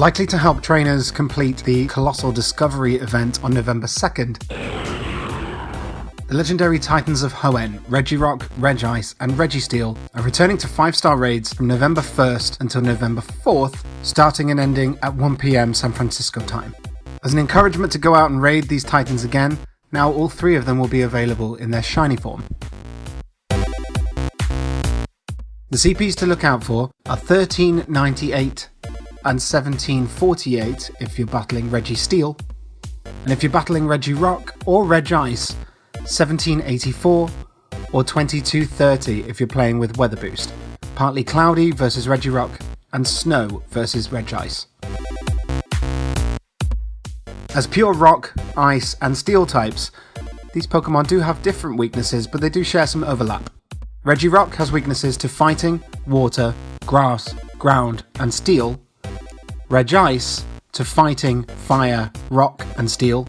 Likely to help trainers complete the Colossal Discovery event on November 2nd. The legendary Titans of Hoenn, Regirock, Regice and Registeel are returning to 5-star raids from November 1st until November 4th, starting and ending at 1 PM San Francisco time. As an encouragement to go out and raid these Titans again, now all 3 of them will be available in their shiny form. The CPs to look out for are 1398 and 1748 if you're battling Registeel, and if you're battling Regirock or Regice, 1784 or 2230 if you're playing with Weather Boost. Partly cloudy versus Regirock and snow versus Regice. As pure rock, ice and steel types, these Pokemon do have different weaknesses, but they do share some overlap. Regirock has weaknesses to fighting, water, grass, ground and steel. Regice to fighting, fire, rock and steel.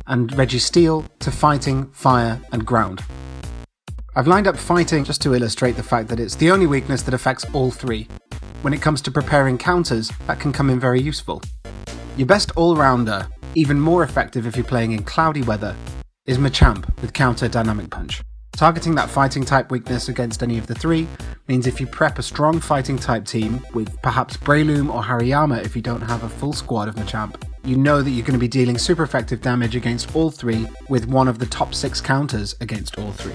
And Registeel to fighting, fire and ground. I've lined up fighting just to illustrate the fact that it's the only weakness that affects all 3. When it comes to preparing counters, that can come in very useful. Your best all-rounder, even more effective if you're playing in cloudy weather, is Machamp with counter Dynamic Punch. Targeting that fighting type weakness against any of the 3 means if you prep a strong fighting type team with perhaps Breloom or Hariyama if you don't have a full squad of Machamp, you know that you're going to be dealing super effective damage against all 3 with one of the top 6 counters against all 3.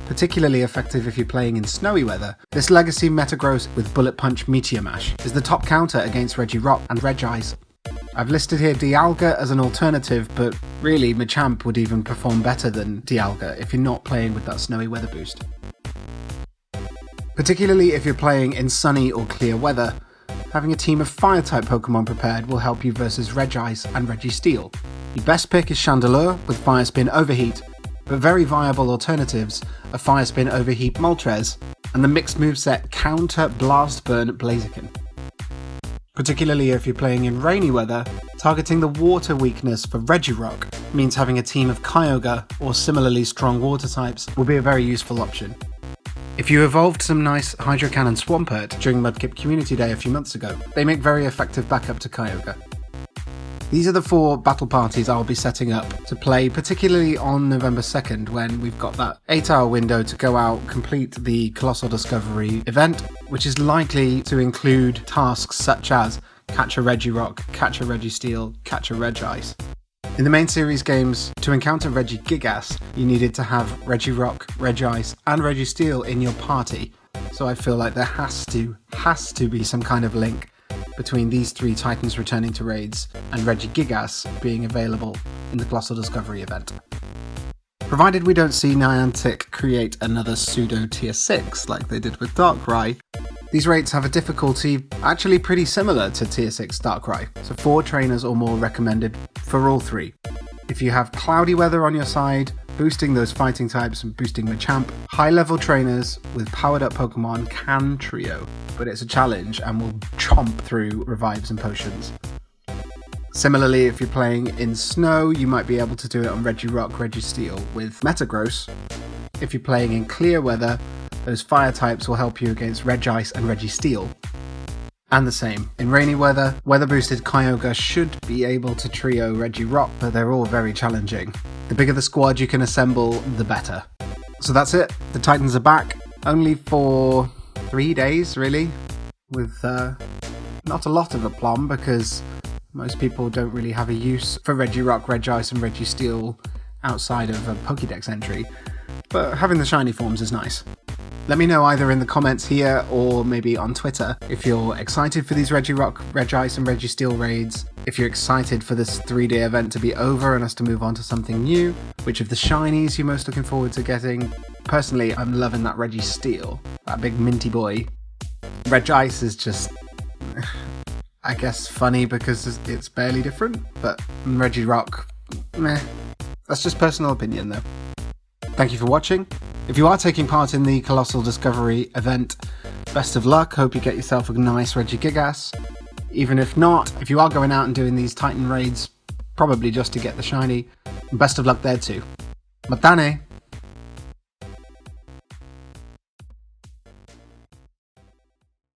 Particularly effective if you're playing in snowy weather, this Legacy Metagross with Bullet Punch Meteor Mash is the top counter against Regirock and Regice. I've listed here Dialga as an alternative, but really Machamp would even perform better than Dialga if you're not playing with that snowy weather boost. Particularly if you're playing in sunny or clear weather, having a team of Fire-type Pokemon prepared will help you versus Regice and Registeel. Your best pick is Chandelure with Fire Spin Overheat, but very viable alternatives are Fire Spin Overheat Moltres and the mixed moveset Counter Blast Burn Blaziken. Particularly if you're playing in rainy weather, targeting the water weakness for Regirock means having a team of Kyogre or similarly strong water types will be a very useful option. If you evolved some nice Hydro Cannon Swampert during Mudkip Community Day a few months ago, they make very effective backup to Kyogre. These are the 4 battle parties I'll be setting up to play, particularly on November 2nd when we've got that 8-hour window to go out, complete the Colossal Discovery event, which is likely to include tasks such as catch a Regirock, catch a Registeel, catch a Regice. In the main series games, to encounter Regigigas, you needed to have Regirock, Regice and Registeel in your party, so I feel like there has to be some kind of link between these 3 Titans returning to raids and Regigigas being available in the Colossal Discovery event. Provided we don't see Niantic create another pseudo tier 6 like they did with Darkrai, these raids have a difficulty actually pretty similar to tier 6 Darkrai, so 4 trainers or more recommended for all 3. If you have cloudy weather on your side, boosting those fighting types and boosting Machamp, high-level trainers with powered-up Pokemon can trio, but it's a challenge and will chomp through revives and potions. Similarly, if you're playing in snow, you might be able to do it on Regirock, Registeel with Metagross. If you're playing in clear weather, those fire types will help you against Regice and Registeel. And the same, in rainy weather, weather-boosted Kyogre should be able to trio Regirock, but they're all very challenging. The bigger the squad you can assemble, the better. So that's it, the Titans are back, only for 3 days really, with not a lot of aplomb because most people don't really have a use for Regirock, Regice and Registeel outside of a Pokédex entry, but having the shiny forms is nice. Let me know either in the comments here or maybe on Twitter if you're excited for these Regirock, Regice and Registeel raids, if you're excited for this 3-day event to be over and us to move on to something new, which of the shinies you're most looking forward to getting. Personally, I'm loving that Registeel, that big minty boy. Regice is just, I guess, funny because it's barely different, but Regirock, meh. That's just personal opinion though. Thank you for watching. If you are taking part in the Colossal Discovery event, best of luck, hope you get yourself a nice Regigigas. Even if not, if you are going out and doing these Titan raids, probably just to get the shiny, best of luck there too. Matane!